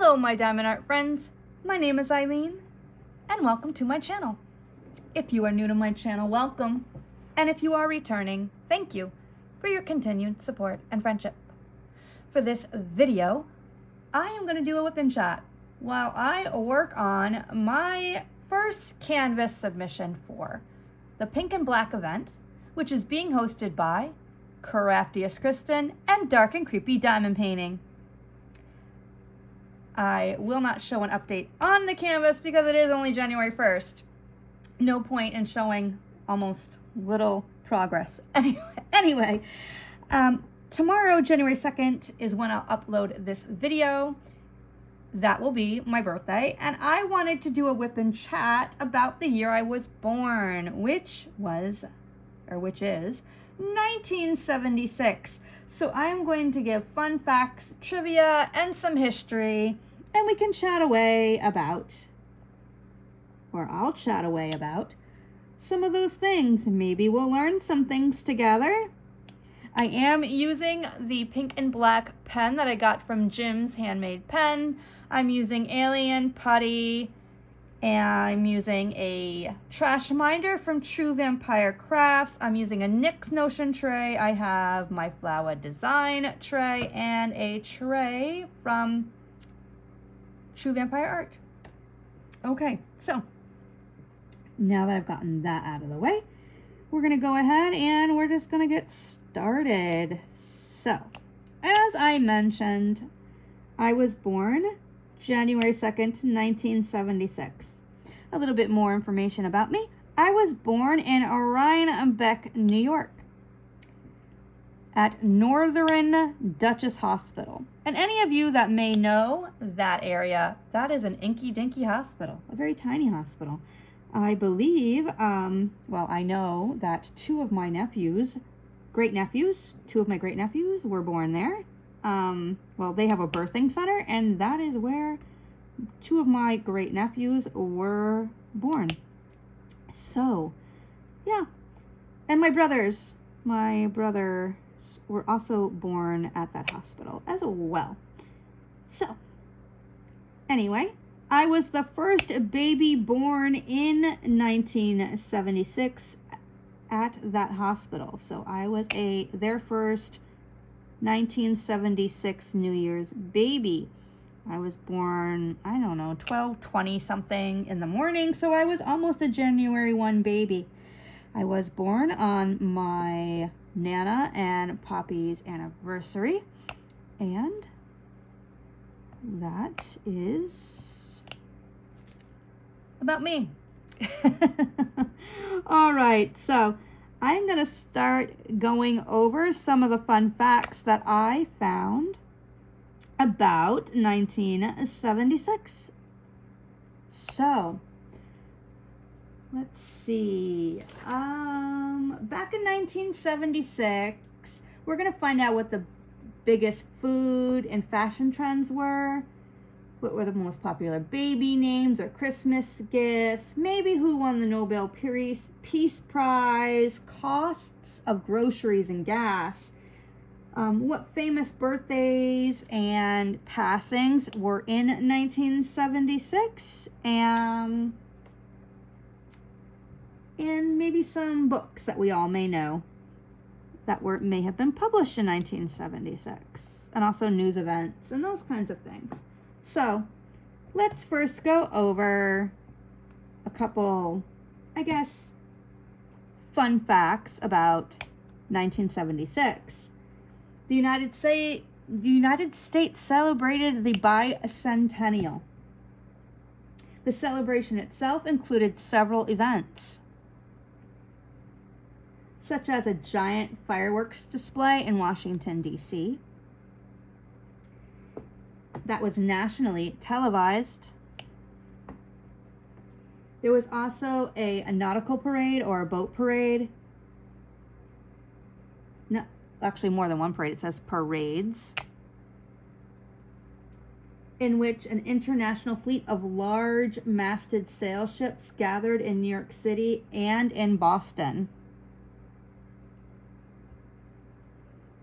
Hello, my diamond art friends. My name is Ilene, and welcome to my channel. If you are new to my channel, welcome. And if you are returning, thank you for your continued support and friendship. For this video, I am going to do a whip and chat while I work on my first canvas submission for the Pink and Black event, which is being hosted by Craftiest Kristen and Dark and Creepy Diamond Painting. I will not show an update on the canvas because it is only January 1st. No point in showing almost little progress. Anyway, tomorrow, January 2nd, is when I'll upload this video. That will be my birthday, and I wanted to do a whip and chat about the year I was born, which is 1976. So I'm going to give fun facts, trivia, and some history, and we can chat away about, or I'll chat away about, some of those things. Maybe we'll learn some things together. I am using the pink and black pen that I got from Jim's Handmade Pen. I'm using Alien Putty, and I'm using a trash minder from True Vampire Crafts. I'm using a NYX Notion tray. I have my flower design tray and a tray from True Vampire Art. Okay, so now that I've gotten that out of the way, we're gonna go ahead and we're just gonna get started. So, as I mentioned, I was born January 2nd, 1976. A little bit more information about me. I was born in Rhinebeck, New York, at Northern Duchess Hospital. And any of you that may know that area, that is an inky-dinky hospital, a very tiny hospital. I believe, I know that two of my great-nephews were born there. They have a birthing center, and that is where two of my great-nephews were born. So, yeah. And my brothers were also born at that hospital as well. So, anyway, I was the first baby born in 1976 at that hospital. So I was their first 1976 New Year's baby. I was born, 12:20 something in the morning, so I was almost a January 1 baby. I was born on my Nana and Poppy's anniversary, and that is about me. All right, so I'm going to start going over some of the fun facts that I found about 1976. So, let's see. Back in 1976, we're going to find out what the biggest food and fashion trends were. What were the most popular baby names or Christmas gifts? Maybe who won the Nobel Peace Prize? Costs of groceries and gas. What famous birthdays and passings were in 1976? And maybe some books that we all may know that may have been published in 1976. And also news events and those kinds of things. So, let's first go over a couple, fun facts about 1976. The United States celebrated the bicentennial. The celebration itself included several events, such as a giant fireworks display in Washington, D.C., that was nationally televised. There was also a nautical parade or a boat parade. No, actually more than one parade. It says parades. In which an international fleet of large masted sail ships gathered in New York City and in Boston.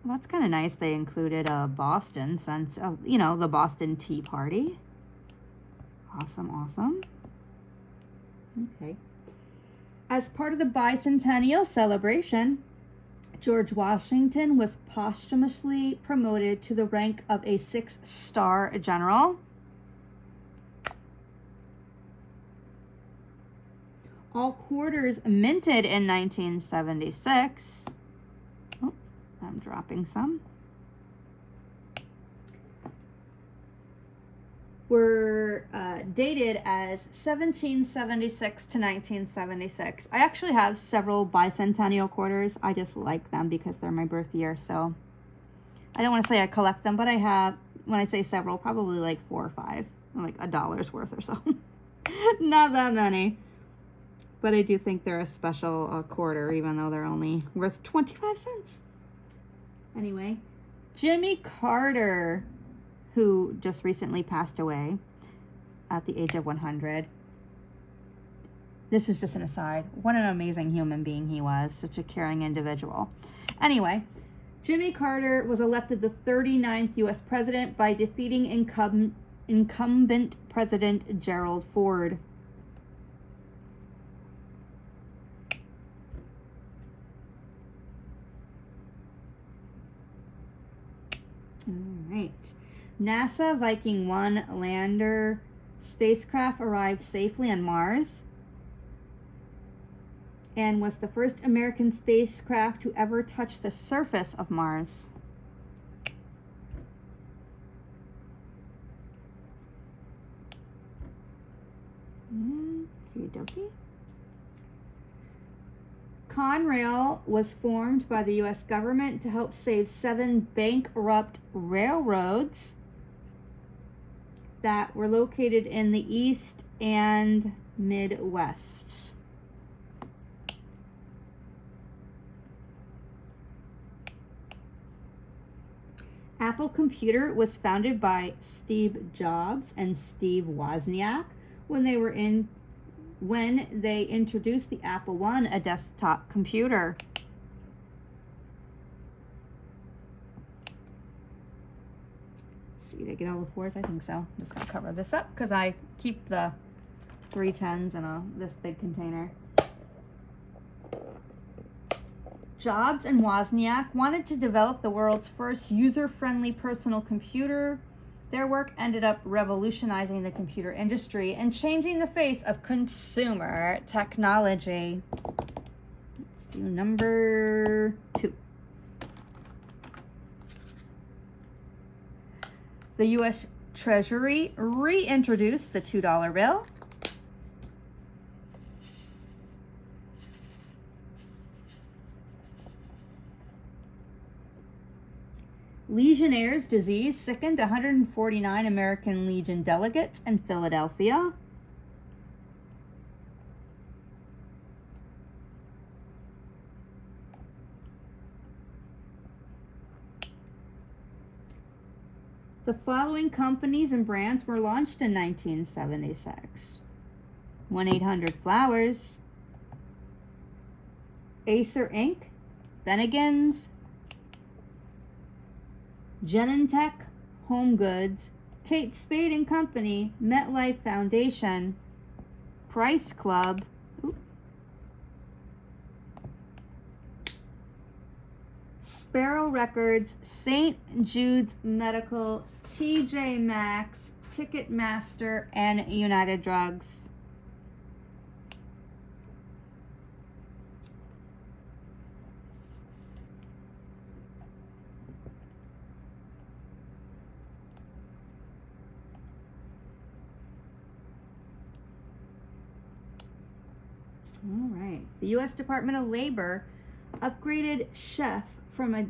Well, that's kind of nice they included Boston since, the Boston Tea Party. Awesome, awesome. Okay. As part of the bicentennial celebration, George Washington was posthumously promoted to the rank of a 6-star general. All quarters minted in 1976. Oh, I'm dropping some. Were dated as 1776 to 1976. I actually have several bicentennial quarters. I just like them because they're my birth year. So I don't want to say I collect them, but I have, when I say several, probably like 4 or 5, like $1 worth or so. Not that many. But I do think they're a special quarter, even though they're only worth 25 cents. Anyway, Jimmy Carter, who just recently passed away at the age of 100. This is just an aside. What an amazing human being he was. Such a caring individual. Anyway, Jimmy Carter was elected the 39th U.S. president by defeating incumbent President Gerald Ford. All right. NASA Viking 1 lander spacecraft arrived safely on Mars and was the first American spacecraft to ever touch the surface of Mars. Okey-dokey. Conrail was formed by the U.S. government to help save 7 bankrupt railroads that were located in the East and Midwest. Apple Computer was founded by Steve Jobs and Steve Wozniak when they introduced the Apple I, a desktop computer. Let's see, did I get all the 4s? I think so. I'm just going to cover this up because I keep the 3 10s in this big container. Jobs and Wozniak wanted to develop the world's first user-friendly personal computer. Their work ended up revolutionizing the computer industry and changing the face of consumer technology. Let's do number 2. The U.S. Treasury reintroduced the $2 bill. Legionnaire's disease sickened 149 American Legion delegates in Philadelphia. The following companies and brands were launched in 1976. 1-800-Flowers, Acer Inc., Bennigan's, Genentech Home Goods, Kate Spade and Company, MetLife Foundation, Price Club, Sparrow Records, St. Jude's Medical, TJ Maxx, Ticketmaster, and United Drugs. All right. The U.S. Department of Labor upgraded chef from a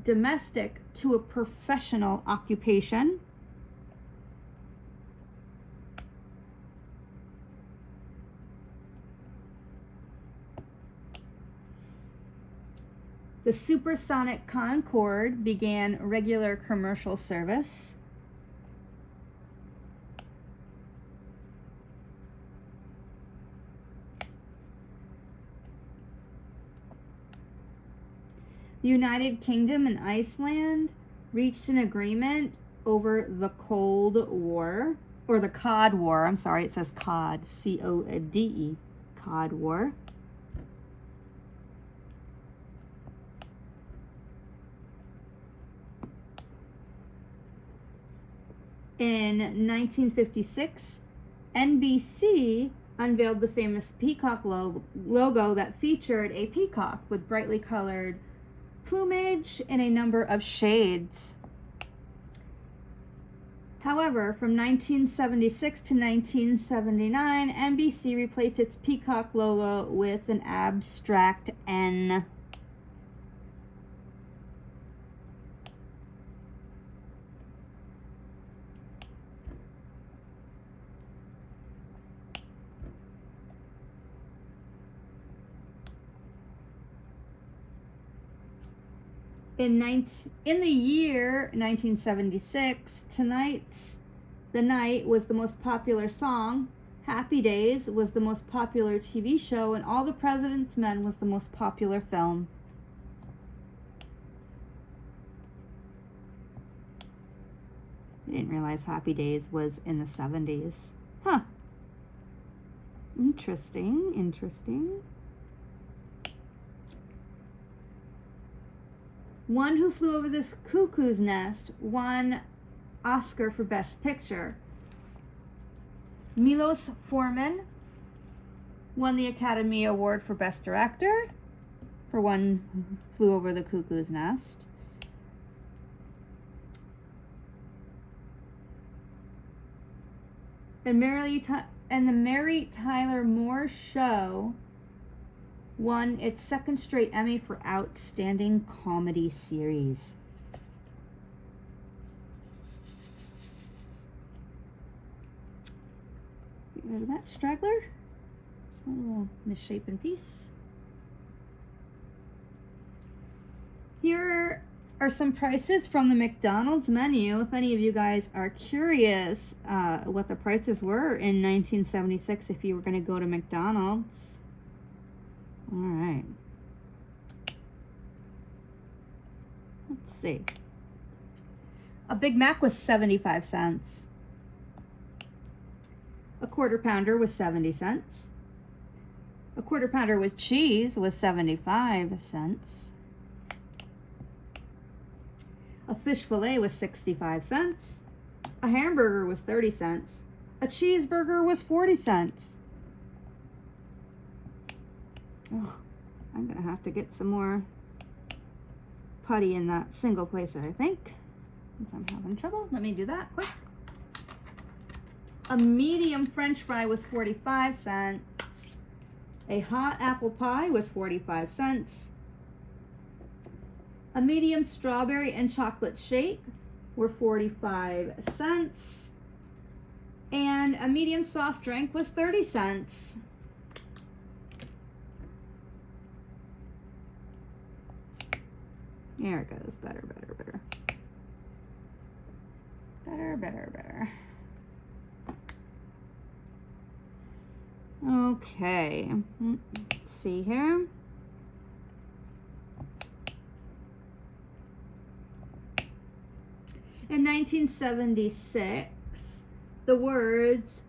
domestic to a professional occupation. The supersonic Concorde began regular commercial service. The United Kingdom and Iceland reached an agreement over the Cold War, or the Cod War. I'm sorry, it says Cod, C-O-D-E, Cod War. In 1956, NBC unveiled the famous peacock logo that featured a peacock with brightly colored plumage in a number of shades. However, from 1976 to 1979, NBC replaced its peacock logo with an abstract N. In the year 1976, The Night was the most popular song, Happy Days was the most popular TV show, and All the President's Men was the most popular film. I didn't realize Happy Days was in the 70s. Huh. Interesting, interesting. One Who Flew Over the Cuckoo's Nest won Oscar for Best Picture. Milos Forman won the Academy Award for Best Director for One Who Flew Over the Cuckoo's Nest. And the Mary Tyler Moore Show won its second straight Emmy for Outstanding Comedy Series. Get rid of that straggler. A little misshapen piece. Here are some prices from the McDonald's menu. If any of you guys are curious what the prices were in 1976 if you were going to go to McDonald's. All right. Let's see. A Big Mac was 75 cents. A Quarter Pounder was 70 cents. A Quarter Pounder with cheese was 75 cents. A fish fillet was 65 cents. A hamburger was 30 cents. A cheeseburger was 40 cents. Oh, I'm going to have to get some more putty in that single placer, I think, since I'm having trouble. Let me do that quick. A medium French fry was 45 cents. A hot apple pie was 45 cents. A medium strawberry and chocolate shake were 45 cents. And a medium soft drink was 30 cents. There it goes. Better, better, better. Better, better, better. Okay. Let's see here. In 1976, the words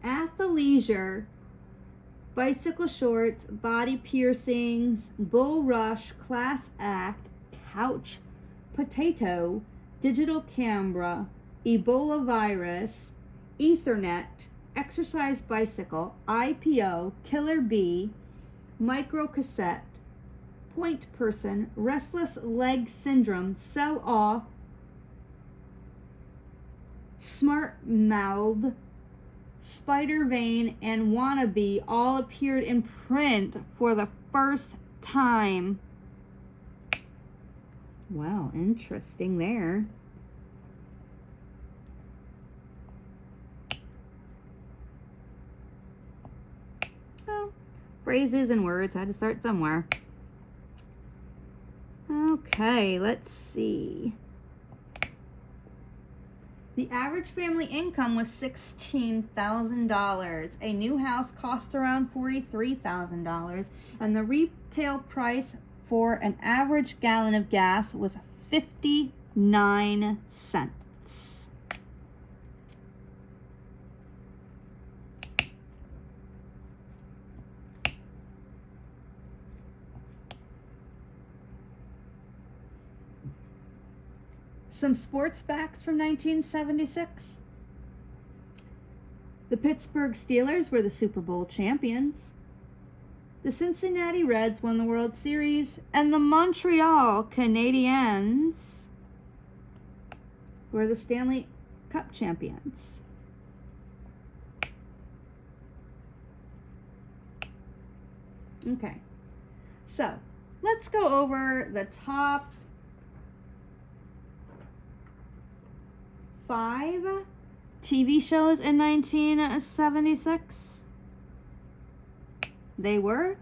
athleisure, bicycle shorts, body piercings, bull rush, class act, couch potato, digital camera, Ebola virus, Ethernet, exercise bicycle, IPO, killer bee, micro cassette, point person, restless leg syndrome, sell off, smart mouth, spider vein, and wannabe all appeared in print for the first time. Wow, interesting there. Well, phrases and words had to start somewhere. Okay, let's see. The average family income was $16,000. A new house cost around $43,000, and the retail price for an average gallon of gas was 59 cents. Some sports facts from 1976. The Pittsburgh Steelers were the Super Bowl champions. The Cincinnati Reds won the World Series, and the Montreal Canadiens were the Stanley Cup champions. Okay, so let's go over the top 5 TV shows in 1976. They were,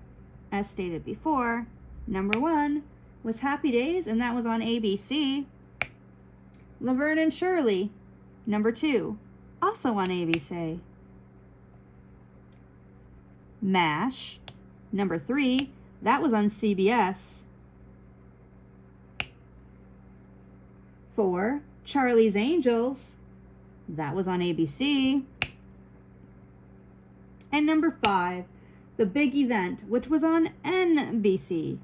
as stated before, number 1 was Happy Days, and that was on ABC. Laverne and Shirley, number 2, also on ABC. MASH, number 3, that was on CBS. 4, Charlie's Angels, that was on ABC. And number 5, The Big Event, which was on NBC.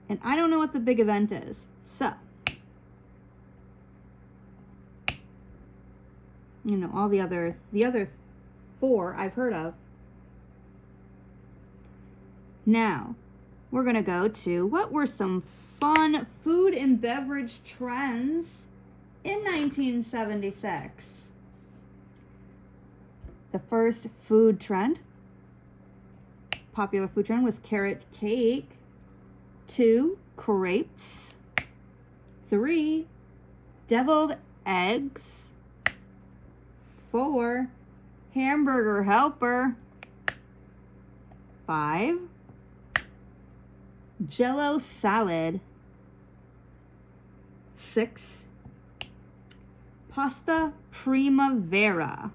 And I don't know what The Big Event is. So, you know, all the other 4 I've heard of. Now, we're going to go to what were some fun food and beverage trends in 1976. The first food trend, popular food trend, was carrot cake. 2, crepes. 3, deviled eggs. 4, hamburger helper. 5, Jell-O salad. 6, pasta primavera.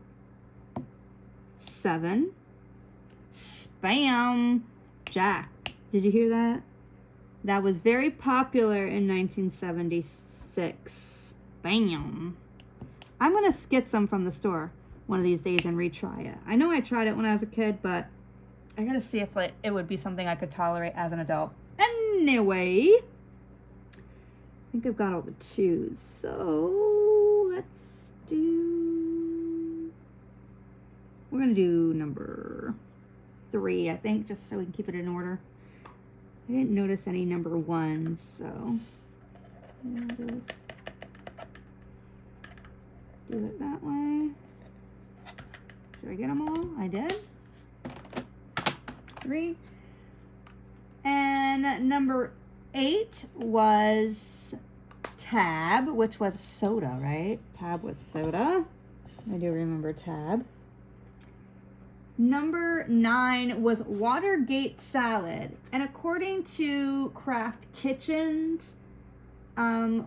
7, Spam Jack. Did you hear that? That was very popular in 1976. Spam. I'm going to get some from the store one of these days and retry it. I know I tried it when I was a kid, but I got to see if it would be something I could tolerate as an adult. Anyway, I think I've got all the 2s. So let's do... We're going to do number 3, I think, just so we can keep it in order. I didn't notice any number 1s, so do it that way. Should I get them all? I did. 3. And number 8 was Tab, which was soda, right? Tab was soda. I do remember Tab. Number 9 was Watergate salad. And according to Craft Kitchens, the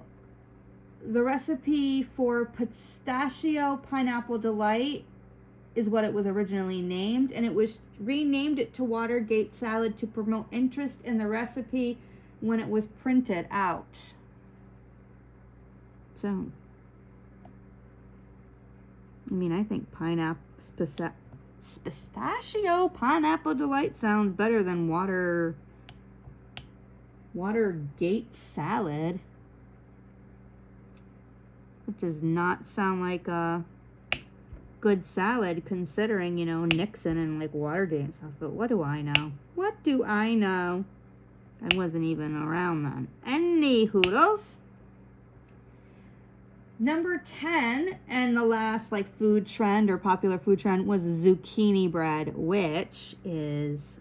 recipe for pistachio pineapple delight is what it was originally named, and it was renamed it to Watergate salad to promote interest in the recipe when it was printed out. So, I mean, I think pistachio pineapple delight sounds better than Watergate salad. It does not sound like a good salad, considering, you know, Nixon and like Watergate and stuff. But what do I know? What do I know? I wasn't even around then. Any hoodles. Number 10, and the last like food trend or popular food trend, was zucchini bread, which is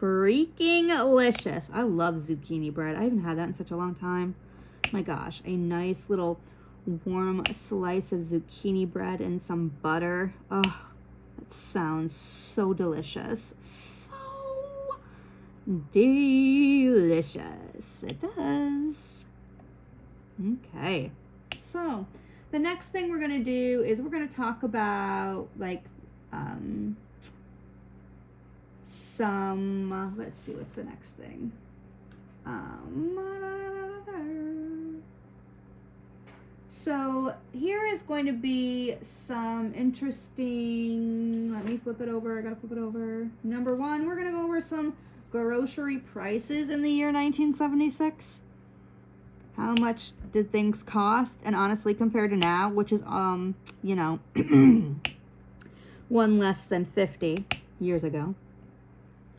freaking delicious. I love zucchini bread. I haven't had that in such a long time. My gosh, a nice little warm slice of zucchini bread and some butter. Oh, that sounds so delicious. So delicious. It does. Okay. So the next thing we're going to do is we're going to talk about like some, let's see, what's the next thing? So here is going to be some interesting, let me flip it over, I gotta flip it over. Number 1, we're gonna go over some grocery prices in the year 1976. How much did things cost? And honestly, compared to now, which is, you know, one less than 50 years ago.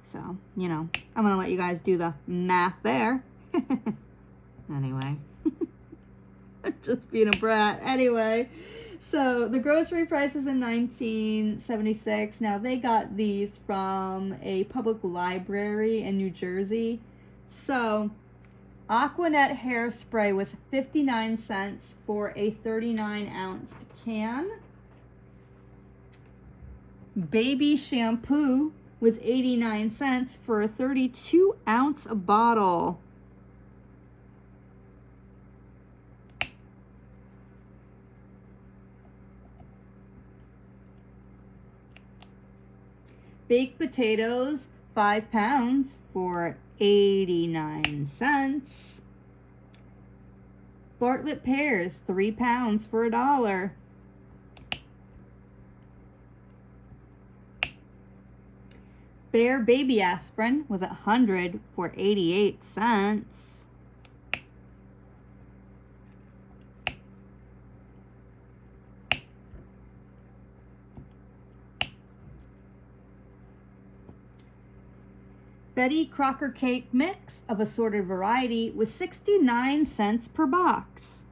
So, you know, I'm going to let you guys do the math there. Anyway, just being a brat. Anyway, so the grocery prices in 1976. Now, they got these from a public library in New Jersey. So, Aquanet hairspray was 59 cents for a 39-ounce can. Baby shampoo was 89 cents for a 32-ounce bottle. Baked potatoes, 5 pounds for 89 cents. Bartlett pears, 3 pounds for $1. Bear baby aspirin was 100 for 88 cents. Betty Crocker cake mix of assorted variety was 69 cents per box.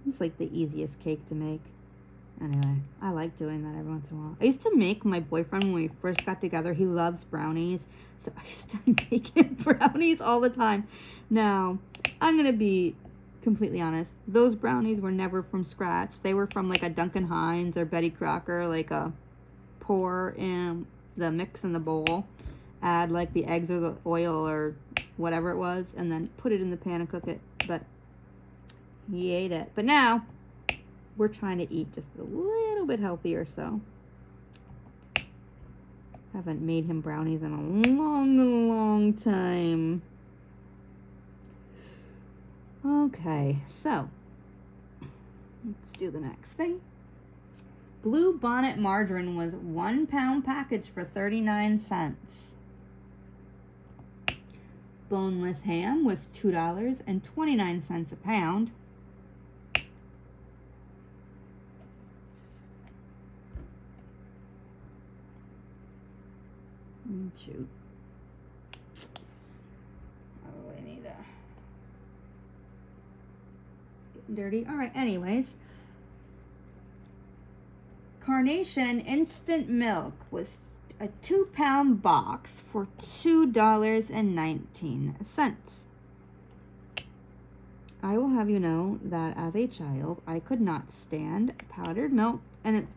It's like the easiest cake to make. Anyway, I like doing that every once in a while. I used to make my boyfriend when we first got together. He loves brownies. So I used to make him brownies all the time. Now, I'm going to be completely honest. Those brownies were never from scratch. They were from like a Duncan Hines or Betty Crocker, like a pour in the mix in the bowl, add like the eggs or the oil or whatever it was, and then put it in the pan and cook it. But he ate it. But now we're trying to eat just a little bit healthier, so haven't made him brownies in a long time. Okay, so let's do the next thing. Blue Bonnet margarine was 1 pound package for 39 cents. Boneless ham was $2.29 a pound. Shoot. I really need to get dirty. All right, anyways. Carnation instant milk was a 2 pound box for $2.19. I will have you know that as a child, I could not stand powdered milk, and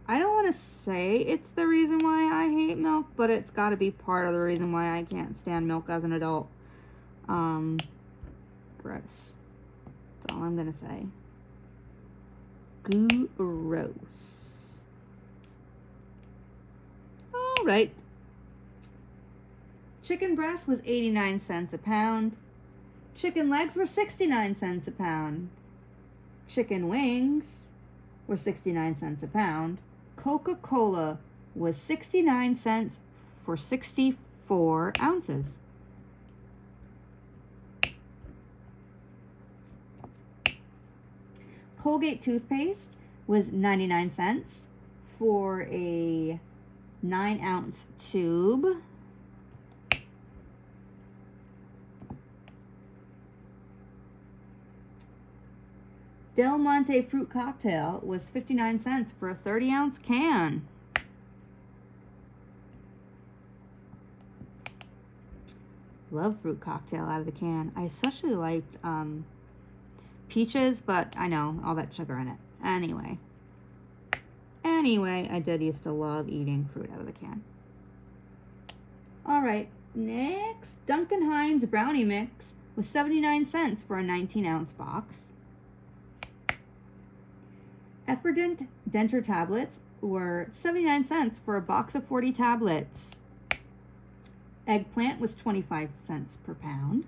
I don't want to say it's the reason why I hate milk, but it's got to be part of the reason why I can't stand milk as an adult. Gross. That's all I'm going to say. Gross. All right. Chicken breast was 89 cents a pound. Chicken legs were 69 cents a pound. Chicken wings were 69 cents a pound. Coca-Cola was 69 cents for 64 ounces. Colgate toothpaste was 99 cents for a 9-ounce tube. Del Monte fruit cocktail was 59 cents for a 30-ounce can. Love fruit cocktail out of the can. I especially liked peaches, but I know all that sugar in it. Anyway, I did used to love eating fruit out of the can. All right, next, Duncan Hines brownie mix was 79 cents for a 19-ounce box. Efferdent denture tablets were 79 cents for a box of 40 tablets. Eggplant was 25 cents per pound.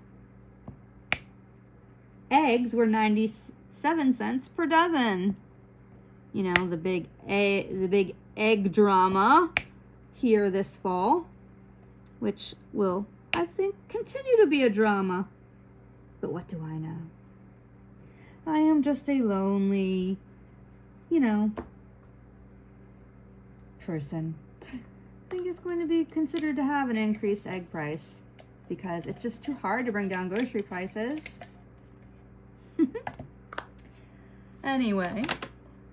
Eggs were 97 cents per dozen. You know, the big egg drama here this fall, which will, I think, continue to be a drama. But what do I know? I am just a lonely, person. I think it's going to be considered to have an increased egg price because it's just too hard to bring down grocery prices. Anyway,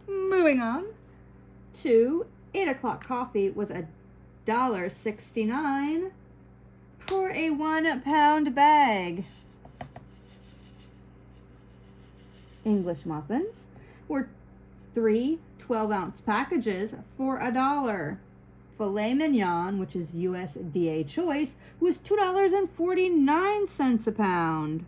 moving on to 8 o'clock coffee was $1.69 for a 1 pound bag. English muffins were 3 12-ounce packages for $1. Filet mignon, which is USDA choice, was $2.49 a pound.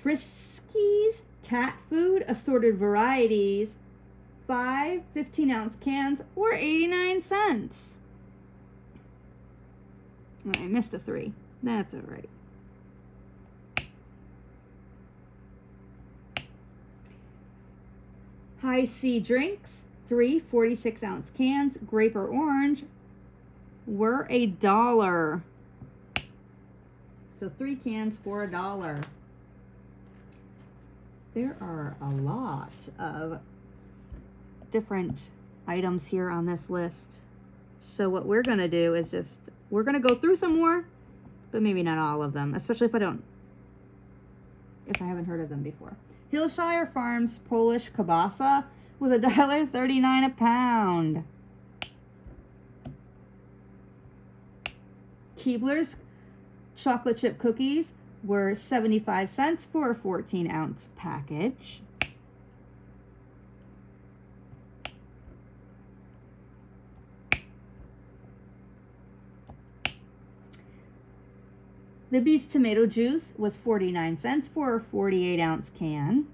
Friskies cat food assorted varieties, 5 15-ounce cans were 89 cents. Oh, I missed a 3. That's all right. High C drinks, 3 46-ounce cans, grape or orange, were $1. So 3 cans for $1. There are a lot of different items here on this list. So what we're going to do is we're going to go through some more, but maybe not all of them, especially if I haven't heard of them before. Hillshire Farms Polish kielbasa was $1.39 a pound. Keebler's chocolate chip cookies were 75 cents for a 14-ounce package. Libby's tomato juice was 49 cents for a 48-ounce can.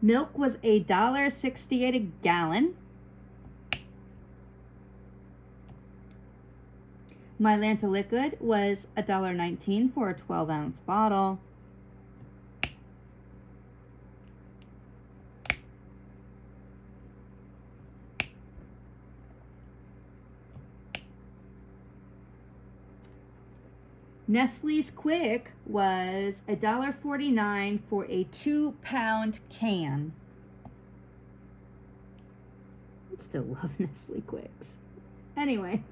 Milk was $1.68 a gallon. Mylanta liquid was $1.19 for a 12-ounce bottle. Nestle's Quick was $1.49 for a 2-pound can. I still love Nestle Quicks. Anyway,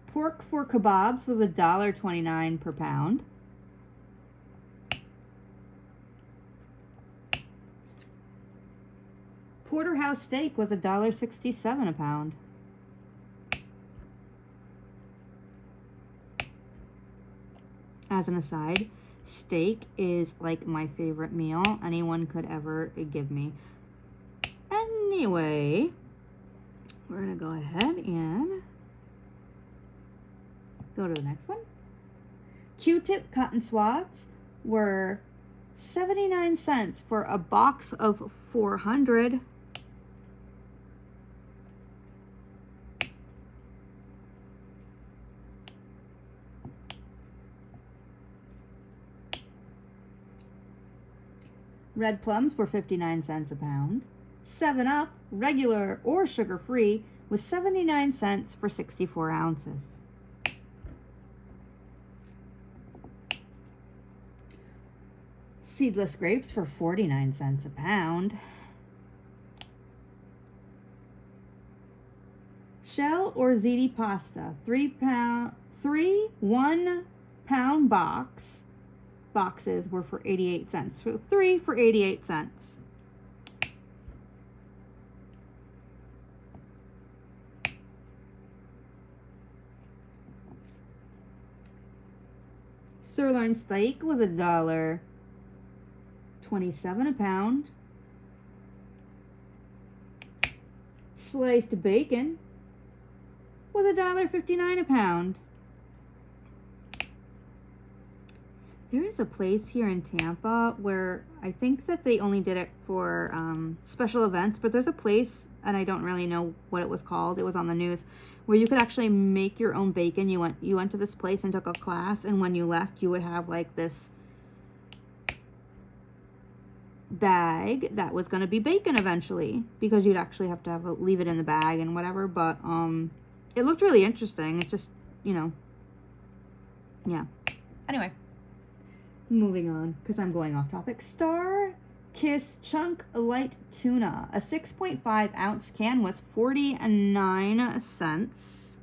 pork for kebabs was $1.29 per pound. Porterhouse steak was $1.67 a pound. As an aside, steak is like my favorite meal anyone could ever give me. Anyway, we're going to go ahead and go to the next one. Q-tip cotton swabs were 79 cents for a box of 400. Red plums were 59 cents a pound. 7-Up, regular or sugar-free, was 79 cents for 64 ounces. Seedless grapes for 49 cents a pound. Shell or ziti pasta, 3 1-pound boxes were for 88 cents. So 3 for 88 cents. Sirloin steak was $1.27 a pound. Sliced bacon was $1.59 a pound. There is a place here in Tampa where I think that they only did it for special events, but there's a place, and I don't really know what it was called. It was on the news, where you could actually make your own bacon. You went to this place and took a class, and when you left, you would have like this bag that was going to be bacon eventually, because you'd actually have to leave it in the bag and whatever. But it looked really interesting. It's just, you know, yeah. Anyway. Moving on, because I'm going off topic. Star Kiss Chunk Light Tuna. A 6.5 ounce can was 49 cents.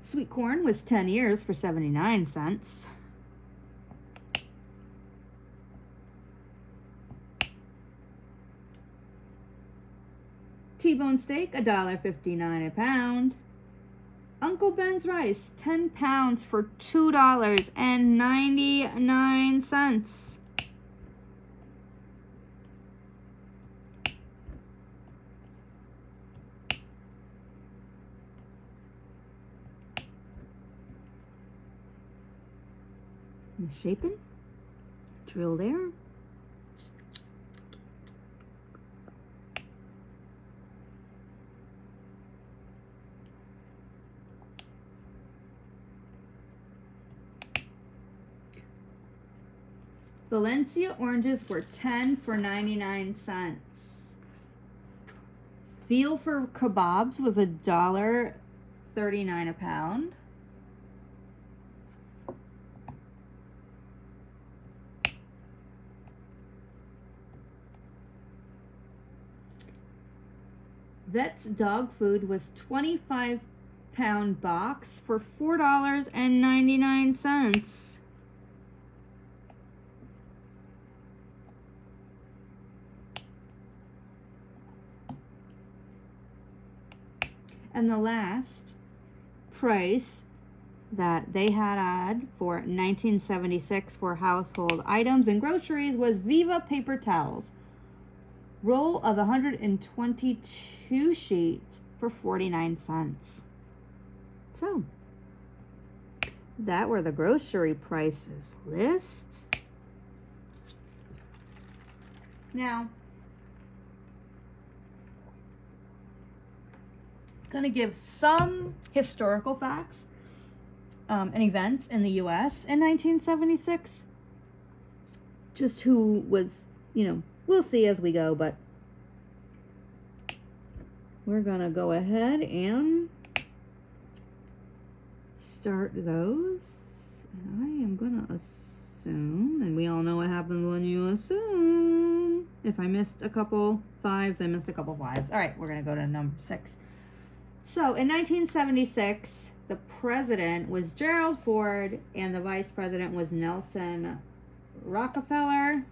Sweet corn was 10 years for 79 cents. T-bone steak, $1.59 a pound. Uncle Ben's rice, 10 pounds for $2.99. Misshapen, drill there. Valencia oranges were 10 for 99 cents. Veal for kebabs was $1.39 a pound. Vet's dog food was 25-pound box for $4.99. And the last price that they had for 1976 for household items and groceries was Viva paper towels. Roll of 122 sheets for 49 cents. So, that were the grocery prices list. Now, going to give some historical facts and events in the U.S. in 1976. Just who was, you know, we'll see as we go, but we're going to go ahead and start those. And I am going to assume, and we all know what happens when you assume. If I missed a couple fives, I missed a couple fives. All right, we're going to go to number 6. So in 1976, the president was Gerald Ford and the vice president was Nelson Rockefeller.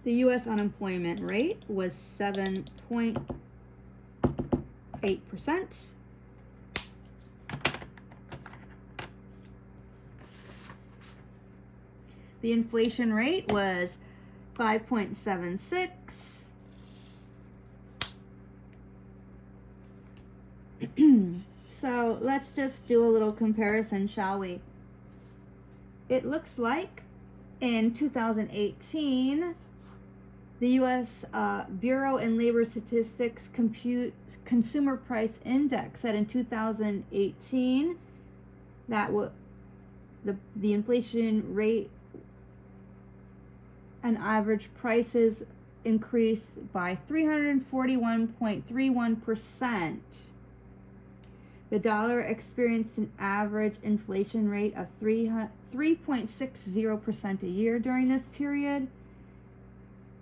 The U.S. unemployment rate was 7.8%. The inflation rate was 5.76. So let's just do a little comparison, shall we? It looks like in 2018, the U.S. Bureau and Labor Statistics Consumer Price Index said in 2018 that the inflation rate and average prices increased by 341.31%. The dollar experienced an average inflation rate of 3.60% a year during this period,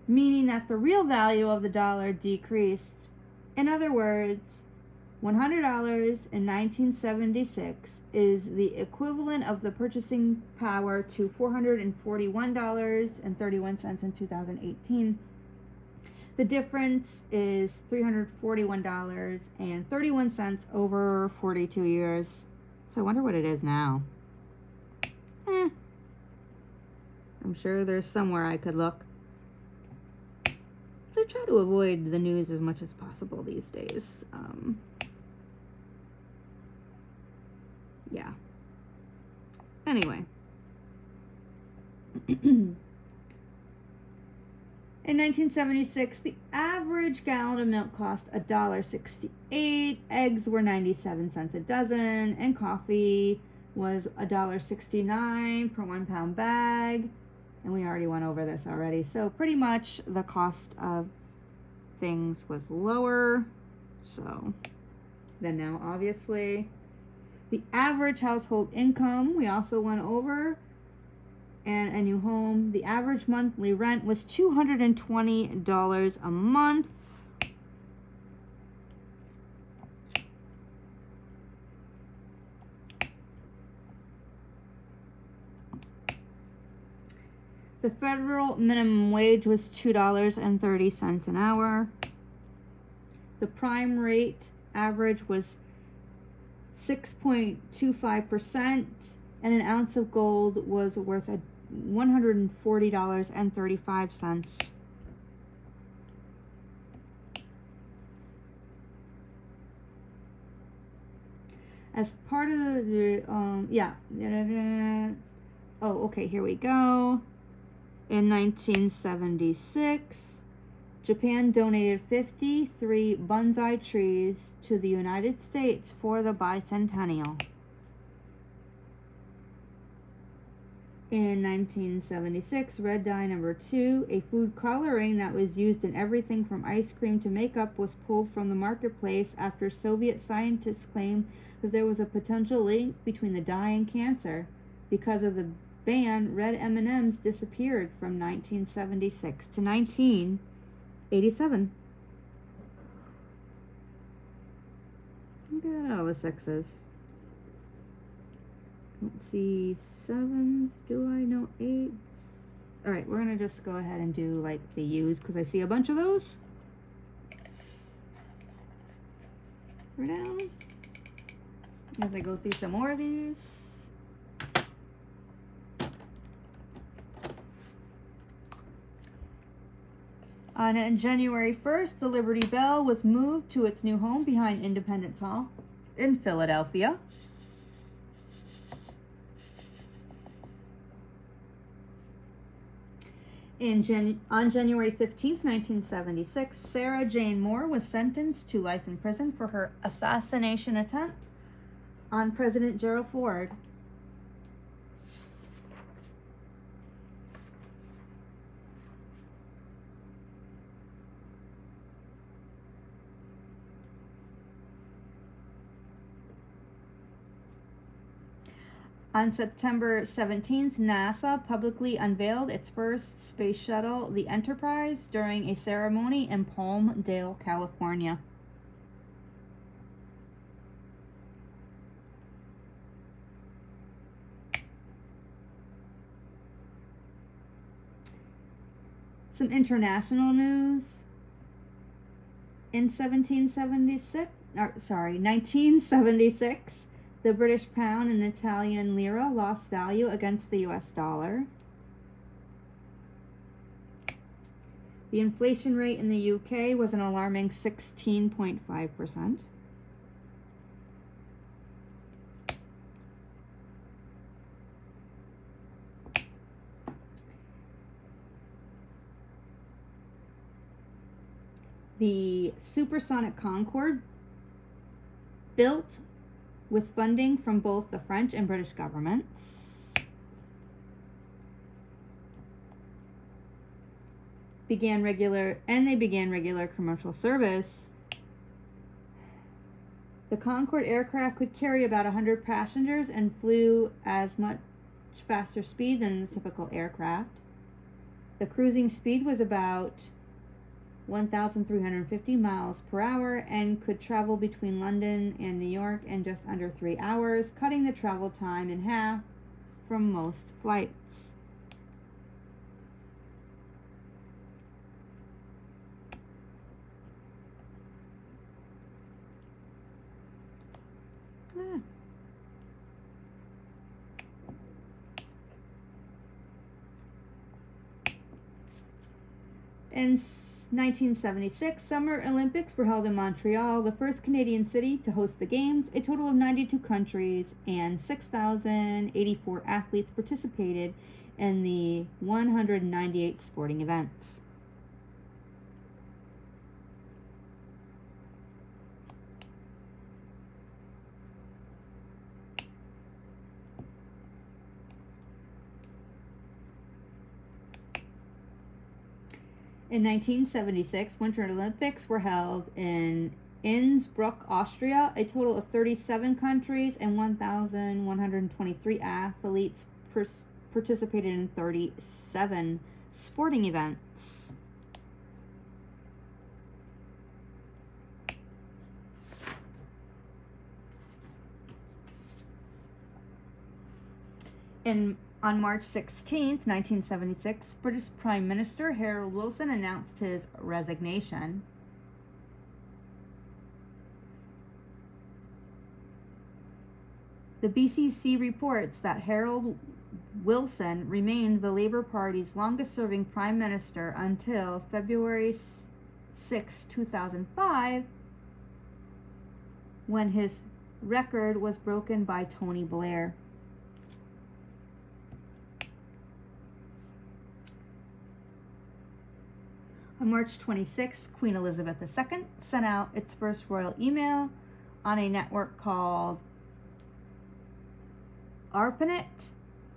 meaning that the real value of the dollar decreased. In other words, $100 in 1976 is the equivalent of the purchasing power to $441.31 in 2018. The difference is $341.31 over 42 years. So I wonder what it is now. I'm sure there's somewhere I could look. I try to avoid the news as much as possible these days. Yeah. Anyway. In 1976, the average gallon of milk cost $1.68, eggs were 97 cents a dozen, and coffee was $1.69 per 1 pound bag. And we already went over this already. So pretty much the cost of things was lower. So than now, obviously. The average household income, we also went over. And a new home, the average monthly rent was $220 a month. The federal minimum wage was $2.30 an hour. The prime rate average was 6.25%, and an ounce of gold was worth $140.35. As part of the, oh, okay, here we go. In 1976, Japan donated 53 bonsai trees to the United States for the bicentennial. In 1976, red dye number 2, a food coloring that was used in everything from ice cream to makeup, was pulled from the marketplace after Soviet scientists claimed that there was a potential link between the dye and cancer. Because of the ban, red M&Ms disappeared from 1976 to 1987. Look at all the sixes. Don't see sevens. Do I know eights? All right, we're gonna just go ahead and do like the U's because I see a bunch of those. We're down. As I go through some more of these. On January 1st, the Liberty Bell was moved to its new home behind Independence Hall in Philadelphia. On January 15th, 1976, Sarah Jane Moore was sentenced to life in prison for her assassination attempt on President Gerald Ford. On September 17th, NASA publicly unveiled its first space shuttle, the Enterprise, during a ceremony in Palmdale, California. Some international news. In 1976, the British pound and Italian lira lost value against the US dollar. The inflation rate in the UK was an alarming 16.5%. The supersonic Concorde, built with funding from both the French and British governments, began regular commercial service. The Concorde aircraft could carry about 100 passengers and flew as much faster speed than the typical aircraft. The cruising speed was about 1,350 miles per hour and could travel between London and New York in just under 3 hours, cutting the travel time in half from most flights. In 1976, Summer Olympics were held in Montreal, the first Canadian city to host the Games. A total of 92 countries and 6,084 athletes participated in the 198 sporting events. In 1976, Winter Olympics were held in Innsbruck, Austria. A total of 37 countries and 1,123 athletes participated in 37 sporting events. On March 16th, 1976, British Prime Minister Harold Wilson announced his resignation. The BCC reports that Harold Wilson remained the Labour Party's longest-serving Prime Minister until February 6, 2005, when his record was broken by Tony Blair. On March 26th, Queen Elizabeth II sent out its first royal email on a network called ARPANET,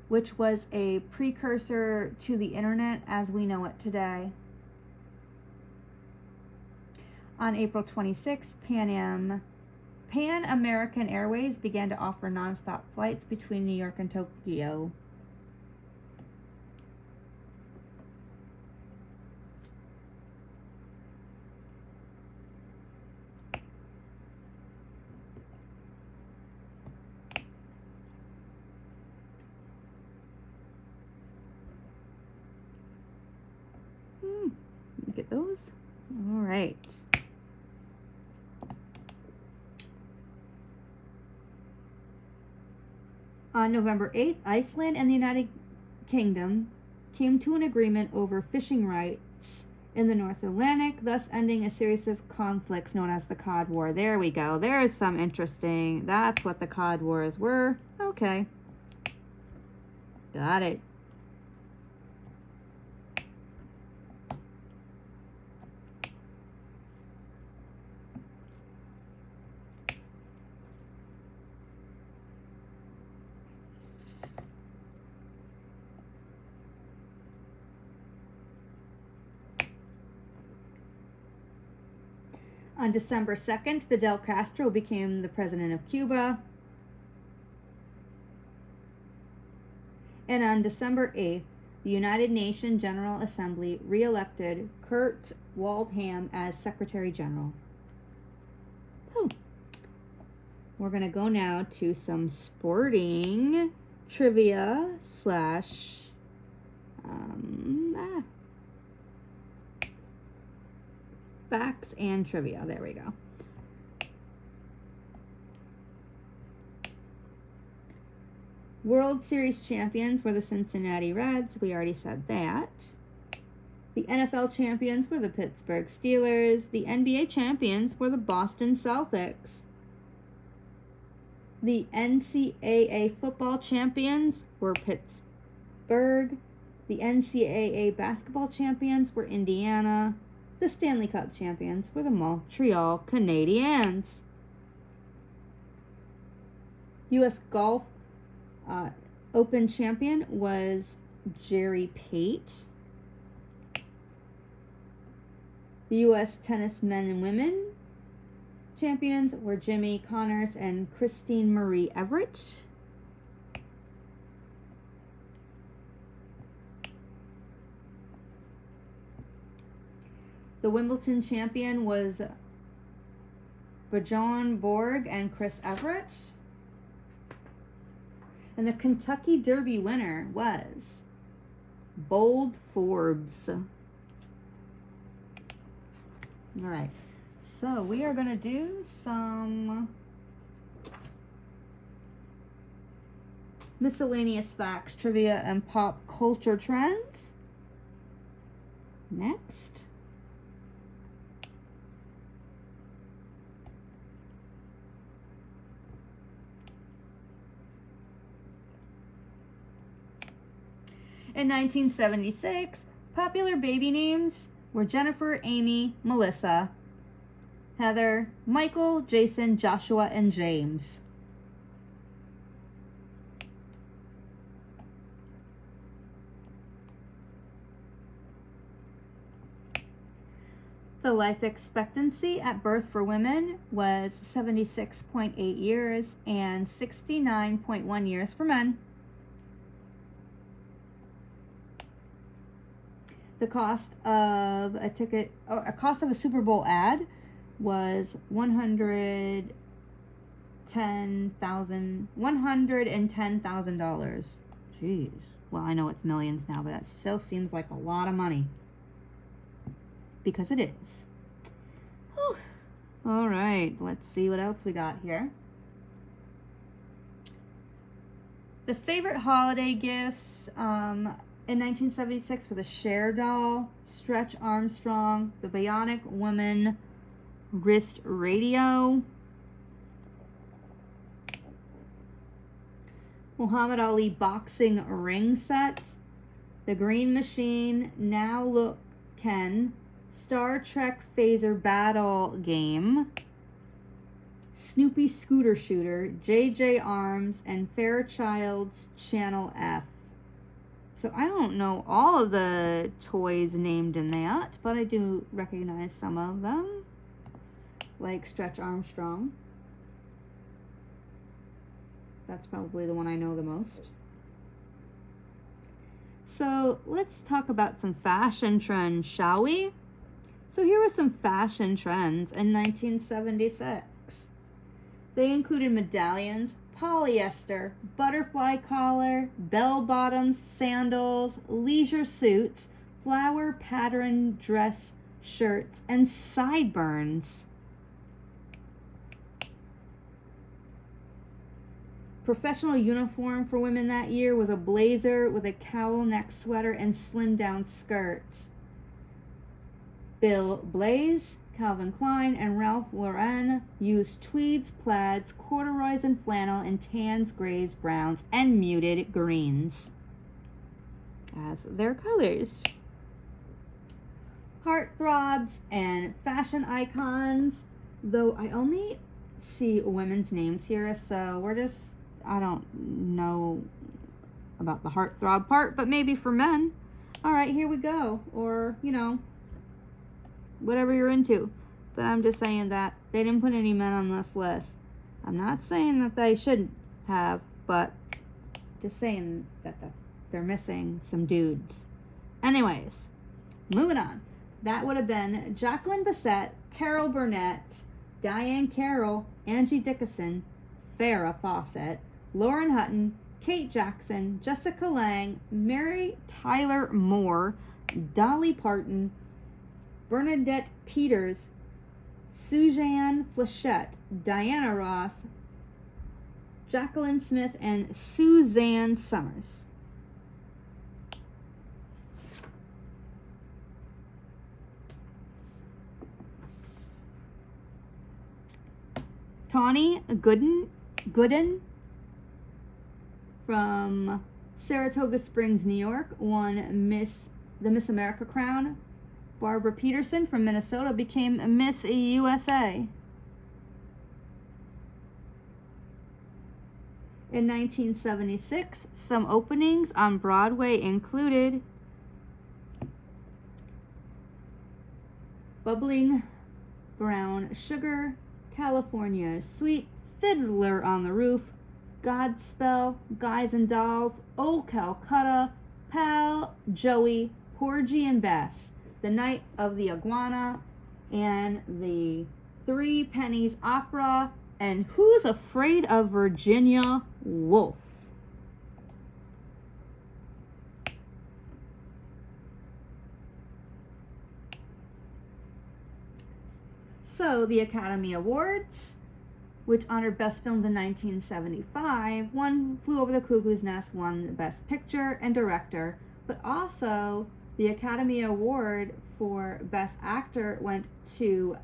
which was a precursor to the internet as we know it today. On April 26th, Pan American Airways began to offer nonstop flights between New York and Tokyo. Look at those. All right. On November 8th, Iceland and the United Kingdom came to an agreement over fishing rights in the North Atlantic, thus ending a series of conflicts known as the Cod War. There we go. There's some interesting. That's what the Cod Wars were. Okay. Got it. On December 2nd, Fidel Castro became the president of Cuba. And on December 8th, the United Nations General Assembly re-elected Kurt Waldheim as Secretary General. We're going to go now to some sporting trivia slash facts and trivia. There we go. World Series champions were the Cincinnati Reds. We already said that. The NFL champions were the Pittsburgh Steelers. The NBA champions were the Boston Celtics. The NCAA football champions were Pittsburgh. The NCAA basketball champions were Indiana. The Stanley Cup champions were the Montreal Canadiens. U.S. Golf Open champion was Jerry Pate. The U.S. tennis men and women champions were Jimmy Connors and Christine Marie Everett. The Wimbledon champion was Bjorn Borg and Chris Everett. And the Kentucky Derby winner was Bold Forbes. All right. So we are going to do some miscellaneous facts, trivia, and pop culture trends. Next. In 1976, popular baby names were Jennifer, Amy, Melissa, Heather, Michael, Jason, Joshua, and James. The life expectancy at birth for women was 76.8 years and 69.1 years for men. The cost of a ticket, or a cost of a Super Bowl ad, was $110,000. Jeez. Well, I know it's millions now, but that still seems like a lot of money. Because it is. Whew. All right, let's see what else we got here. The favorite holiday gifts in 1976 were the Cher doll, Stretch Armstrong, the Bionic Woman wrist radio, Muhammad Ali boxing ring set, the Green Machine, Now Look Ken, Star Trek phaser battle game, Snoopy scooter shooter, JJ Arms, and Fairchild's Channel F. So I don't know all of the toys named in that, but I do recognize some of them, like Stretch Armstrong. That's probably the one I know the most. So let's talk about some fashion trends, shall we? So here were some fashion trends in 1976. They included medallions, polyester, butterfly collar, bell-bottoms, sandals, leisure suits, flower pattern dress shirts, and sideburns. Professional uniform for women that year was a blazer with a cowl neck sweater and slimmed down skirts. Bill Blaze, Calvin Klein, and Ralph Lauren used tweeds, plaids, corduroys, and flannel in tans, grays, browns, and muted greens as their colors. Heartthrobs and fashion icons, though I only see women's names here, so I don't know about the heartthrob part, but maybe for men. All right, here we go. Or, whatever you're into. But I'm just saying that they didn't put any men on this list. I'm not saying that they shouldn't have, but just saying that they're missing some dudes. Anyways, moving on. That would have been Jacqueline Bisset, Carol Burnett, Diane Carroll, Angie Dickinson, Farrah Fawcett, Lauren Hutton, Kate Jackson, Jessica Lange, Mary Tyler Moore, Dolly Parton, Bernadette Peters, Suzanne Flechette, Diana Ross, Jacqueline Smith, and Suzanne Summers. Tawny Gooden from Saratoga Springs, New York, won the Miss America crown. Barbara Peterson from Minnesota became Miss USA. In 1976, some openings on Broadway included Bubbling Brown Sugar, California Sweet, Fiddler on the Roof, Godspell, Guys and Dolls, Old Calcutta, Pal, Joey, Porgy and Bess, The Night of the Iguana, and the Three Pennies Opera, and Who's Afraid of Virginia Woolf. So the Academy Awards, which honored best films in 1975, One Flew Over the Cuckoo's Nest won the Best Picture and Director, but also the Academy Award for Best Actor went to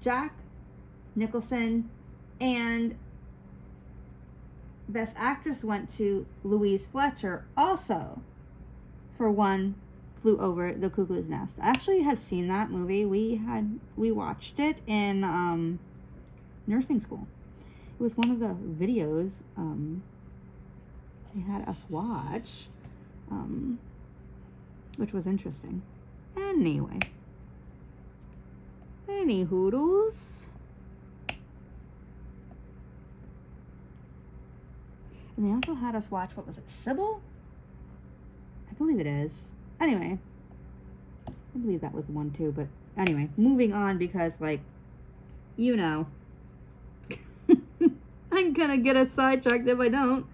Jack Nicholson, and Best Actress went to Louise Fletcher. Also, for One Flew Over the Cuckoo's Nest. I actually have seen that movie. We watched it in nursing school. It was one of the videos they had us watch, which was interesting. Anyway, any hoodles. And they also had us watch, what was it, Sybil? I believe it is. Anyway, I believe that was the one too, but anyway, moving on because, like, you know, I'm gonna get us sidetracked if I don't.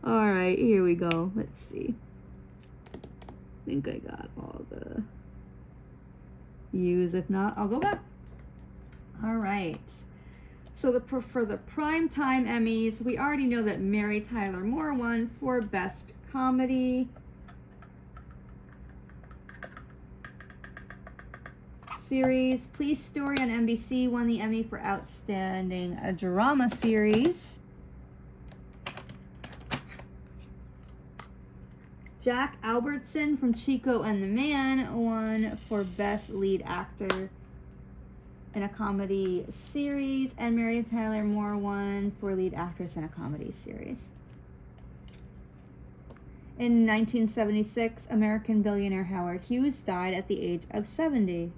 All right, here we go. Let's see. I think I got all the U's. If not, I'll go back. All right. So for the Primetime Emmys, we already know that Mary Tyler Moore won for Best Comedy. Series. Police Story on NBC won the Emmy for Outstanding Drama Series. Jack Albertson from Chico and the Man won for Best Lead Actor in a Comedy Series, and Mary Tyler Moore won for Lead Actress in a Comedy Series. In 1976, American billionaire Howard Hughes died at the age of 70.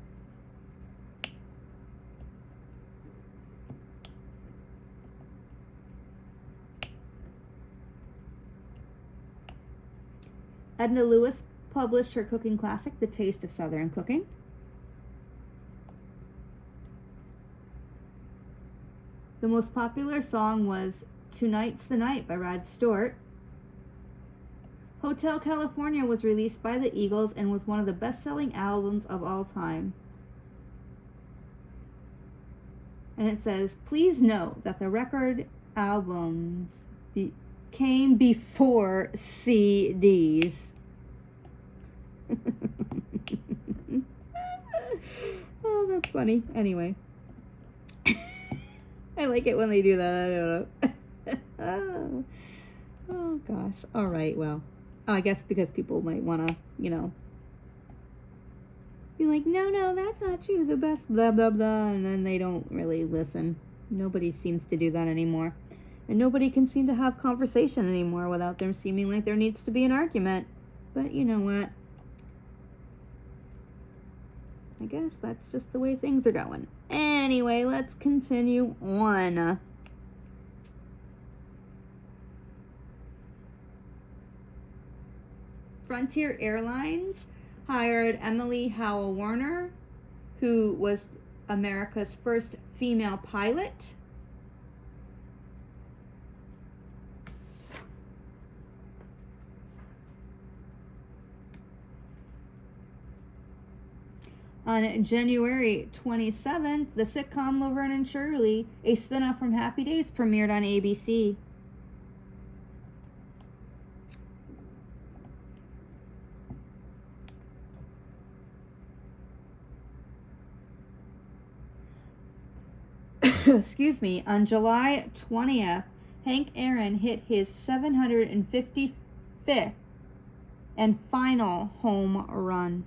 Edna Lewis published her cooking classic, The Taste of Southern Cooking. The most popular song was Tonight's the Night by Rod Stewart. Hotel California was released by the Eagles and was one of the best-selling albums of all time. And it says, please note that the record albums came before CDs. Oh, that's funny. Anyway. I like it when they do that. I don't know. Oh, gosh. All right, well. I guess because people might want to, you know, be like, no, that's not true. The best blah, blah, blah. And then they don't really listen. Nobody seems to do that anymore. And nobody can seem to have conversation anymore without there seeming like there needs to be an argument. But you know what? I guess that's just the way things are going. Anyway, let's continue on. Frontier Airlines hired Emily Howell Warner, who was America's first female pilot. On January 27th, the sitcom Laverne and Shirley, a spinoff from Happy Days, premiered on ABC. Excuse me. On July 20th, Hank Aaron hit his 755th and final home run.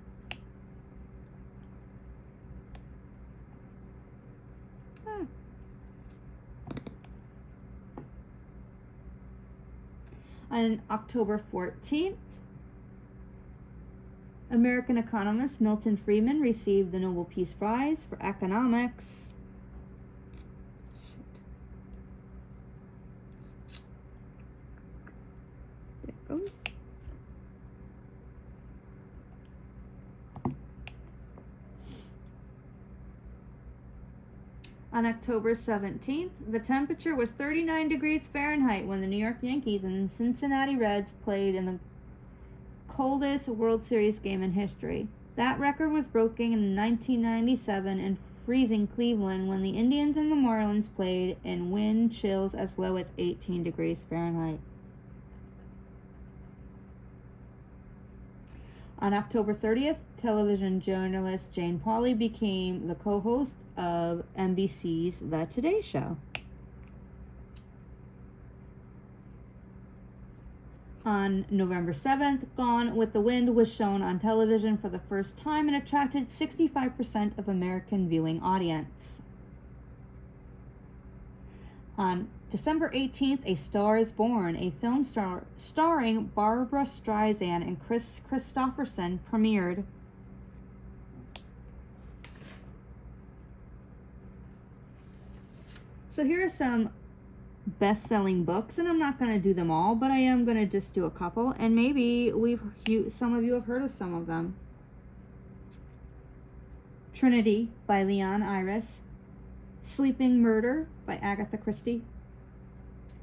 On October 14th, American economist Milton Friedman received the Nobel Peace Prize for economics. There it goes. On October 17th, the temperature was 39 degrees Fahrenheit when the New York Yankees and the Cincinnati Reds played in the coldest World Series game in history. That record was broken in 1997 in freezing Cleveland when the Indians and the Marlins played in wind chills as low as 18 degrees Fahrenheit. On October 30th, television journalist Jane Pauley became the co-host of NBC's The Today Show. On November 7th, Gone with the Wind was shown on television for the first time and attracted 65% of American viewing audience. On December 18th, A Star is Born, a film starring Barbra Streisand and Chris Christopherson, premiered. So here are some best-selling books, and I'm not going to do them all, but I am going to just do a couple, and maybe some of you have heard of some of them. Trinity by Leon Iris, Sleeping Murder by Agatha Christie,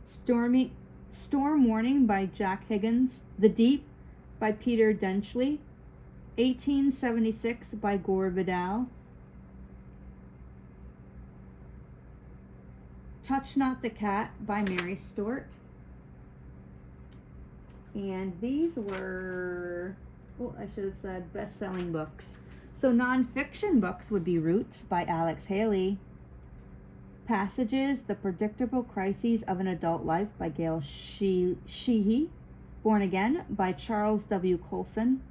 Storm Warning by Jack Higgins, The Deep by Peter Denchley, 1876 by Gore Vidal, Touch Not the Cat by Mary Stuart. And these were, I should have said best-selling books. So nonfiction books would be Roots by Alex Haley, Passages, The Predictable Crises of an Adult Life by Gail Sheehy, Born Again by Charles W. Colson,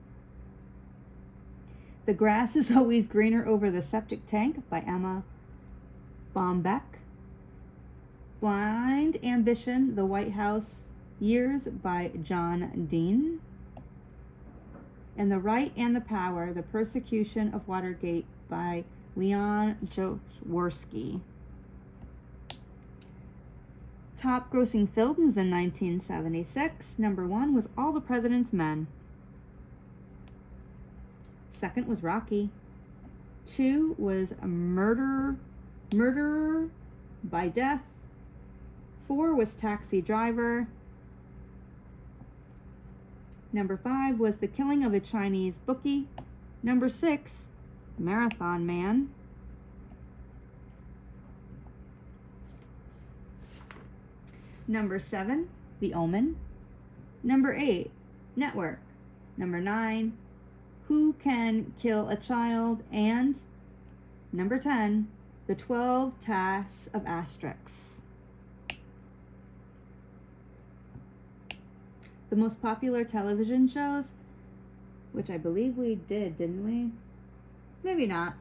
The Grass is Always Greener Over the Septic Tank by Emma Bombeck, Blind Ambition, The White House Years by John Dean, and The Right and the Power, The Persecution of Watergate by Leon Jaworski. Top grossing films in 1976. Number 1 was All the President's Men. Second was Rocky. 2 was Murder by Death. 4 was Taxi Driver. Number 5 was The Killing of a Chinese Bookie. Number 6, Marathon Man. Number 7, The Omen. Number 8, Network. Number 9, Who Can Kill a Child? And number 10, The 12 Tasks of Asterix. The most popular television shows, which I believe we did, didn't we? Maybe not.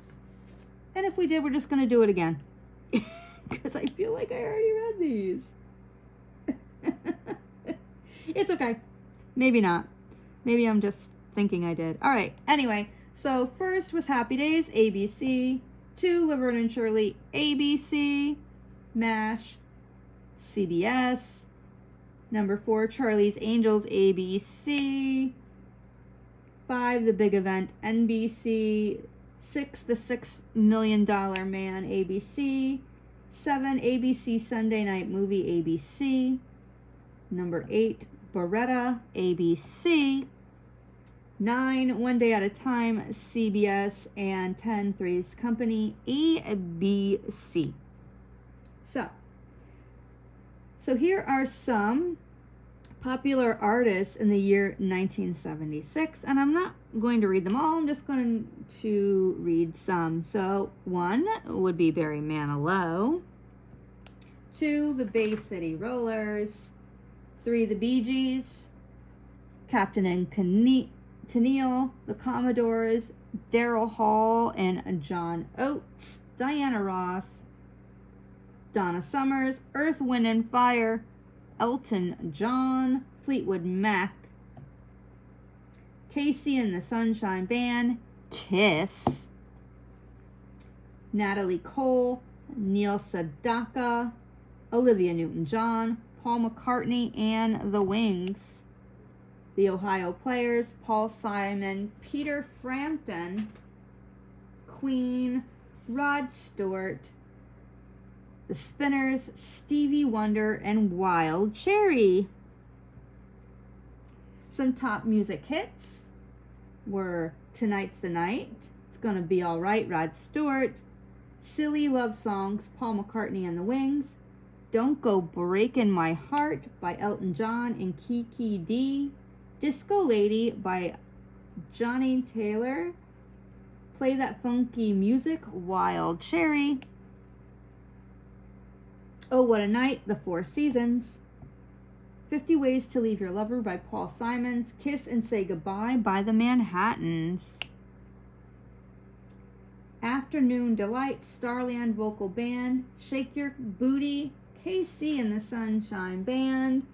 And if we did, we're just going to do it again. Because I feel like I already read these. It's okay. Maybe not. Maybe I'm just thinking I did. All right. Anyway, so first was Happy Days, ABC. 2, Laverne and Shirley, ABC. MASH, CBS. Number 4, Charlie's Angels, ABC. 5, The Big Event, NBC. 6, The $6 Million Man, ABC. 7, ABC Sunday Night Movie, ABC. Number 8, Baretta, ABC. 9, One Day at a Time, CBS. And 10, Three's Company, ABC. So here are some popular artists in the year 1976, and I'm not going to read them all, I'm just going to read some. So 1 would be Barry Manilow, 2, the Bay City Rollers, 3, the Bee Gees, Captain and Tennille, the Commodores, Daryl Hall and John Oates, Diana Ross, Donna Summers, Earth, Wind and Fire, Elton John, Fleetwood Mac, Casey and the Sunshine Band, Kiss, Natalie Cole, Neil Sedaka, Olivia Newton-John, Paul McCartney and the Wings, the Ohio Players, Paul Simon, Peter Frampton, Queen, Rod Stewart, the Spinners, Stevie Wonder, and Wild Cherry. Some top music hits were Tonight's the Night, It's Gonna Be Alright, Rod Stewart, Silly Love Songs, Paul McCartney and the Wings, Don't Go Breaking My Heart by Elton John and Kiki D, Disco Lady by Johnny Taylor, Play That Funky Music, Wild Cherry, Oh What a Night, The Four Seasons, 50 Ways to Leave Your Lover by Paul Simons. Kiss and Say Goodbye by the Manhattans. Afternoon Delight, Starland Vocal Band. Shake Your Booty, KC and the Sunshine Band.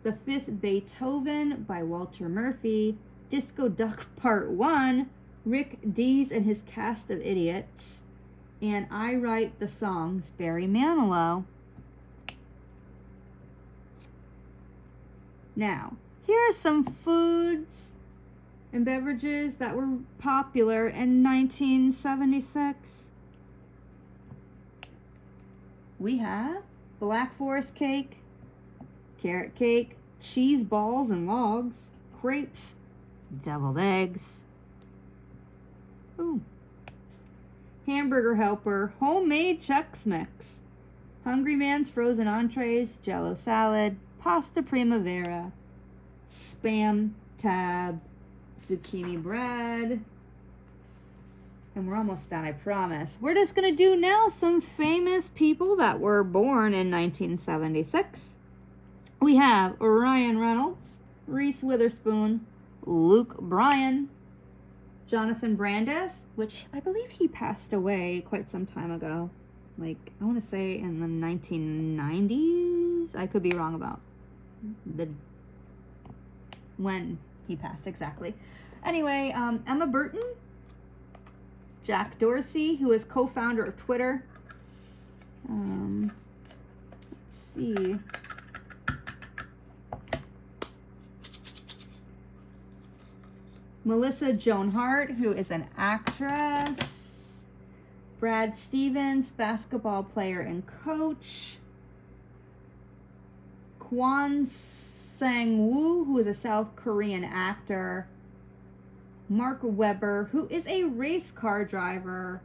The Fifth Beethoven by Walter Murphy. Disco Duck Part 1, Rick Dees and his Cast of Idiots. And I Write the Songs, Barry Manilow. Now, here are some foods and beverages that were popular in 1976. We have Black Forest cake, carrot cake, cheese balls and logs, crepes, deviled eggs, ooh, hamburger helper, homemade Chex Mix, Hungry Man's frozen entrees, Jello salad, pasta primavera, Spam tab, zucchini bread. And we're almost done, I promise. We're just going to do now some famous people that were born in 1976. We have Ryan Reynolds, Reese Witherspoon, Luke Bryan, Jonathan Brandis, which I believe he passed away quite some time ago. Like, I want to say in the 1990s. I could be wrong about when he passed exactly. Anyway, Emma Burton, Jack Dorsey, who is co-founder of Twitter. Let's see. Melissa Joan Hart, who is an actress. Brad Stevens, basketball player and coach. Kwon Sang-woo, who is a South Korean actor. Mark Webber, who is a race car driver.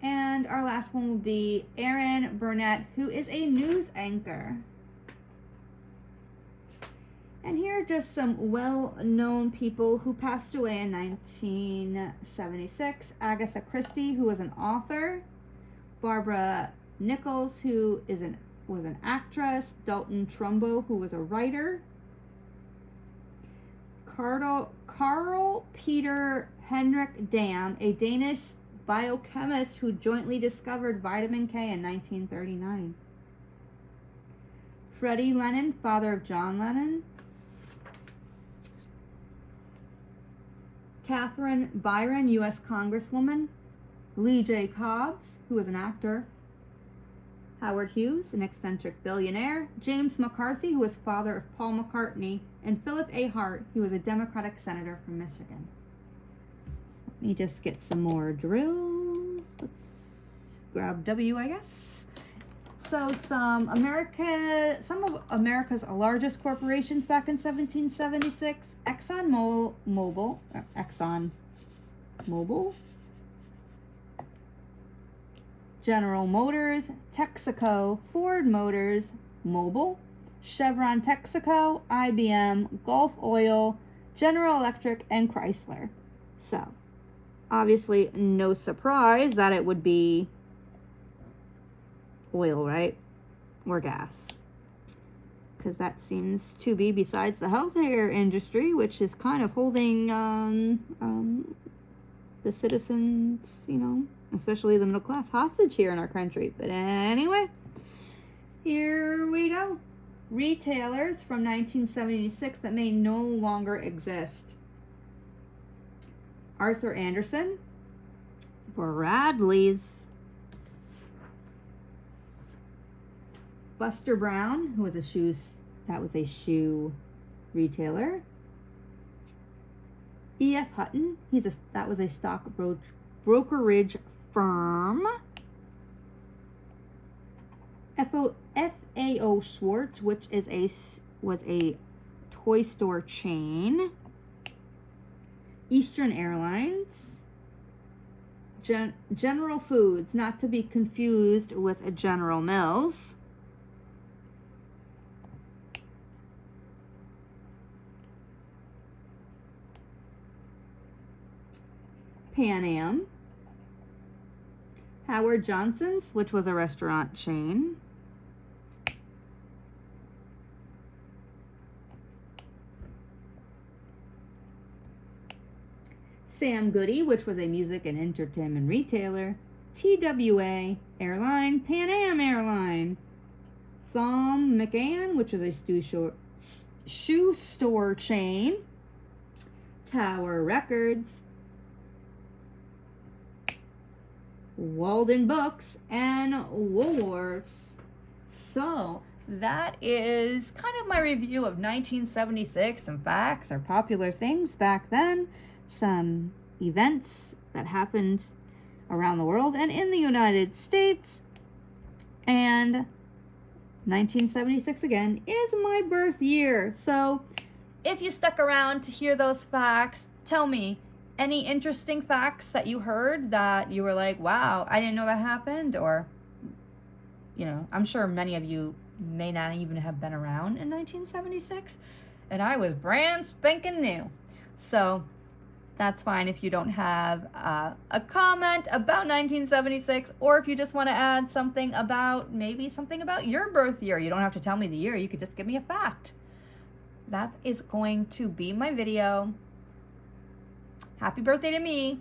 And our last one will be Erin Burnett, who is a news anchor. And here are just some well-known people who passed away in 1976. Agatha Christie, who was an author. Barbara Nichols, who was an actress. Dalton Trumbo, who was a writer. Carl Peter Henrik Dam, a Danish biochemist who jointly discovered vitamin K in 1939. Freddie Lennon, father of John Lennon. Catherine Byron, U.S. Congresswoman. Lee J. Cobbs, who was an actor. Howard Hughes, an eccentric billionaire. James McCarthy, who was father of Paul McCartney. And Philip A. Hart, who was a Democratic senator from Michigan. Let me just get some more drills. Let's grab W, I guess. So some of America's largest corporations back in 1776. Exxon Mobil, General Motors, Texaco, Ford Motors, Mobil, Chevron Texaco, IBM, Gulf Oil, General Electric, and Chrysler. So, obviously, no surprise that it would be oil, right? Or gas. Because that seems to be, besides the healthcare industry, which is kind of holding the citizens, especially the middle class, hostage here in our country. But anyway, here we go. Retailers from 1976 that may no longer exist. Arthur Anderson, Bradley's, Buster Brown, who was a shoe retailer. E.F. Hutton, that was a stock brokerage firm. F.A.O. Schwartz, which was a toy store chain. Eastern Airlines. General Foods, not to be confused with a General Mills. Pan Am. Howard Johnson's, which was a restaurant chain. Sam Goody, which was a music and entertainment retailer. TWA Airline, Pan Am Airline. Thom McAn, which is a shoe store chain. Tower Records. Walden Books, and Woolworths. So that is kind of my review of 1976, some facts or popular things back then, some events that happened around the world and in the United States. And 1976 again is my birth year. So if you stuck around to hear those facts, tell me, any interesting facts that you heard that you were like, wow, I didn't know that happened? Or, you know, I'm sure many of you may not even have been around in 1976, and I was brand spanking new. So that's fine if you don't have a comment about 1976, or if you just want to add something about, maybe something about your birth year. You don't have to tell me the year, you could just give me a fact. That is going to be my video. Happy birthday to me,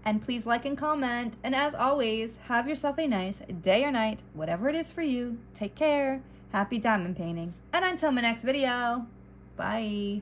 and please like and comment, and as always, have yourself a nice day or night, whatever it is for you. Take care, happy diamond painting, and until my next video, bye.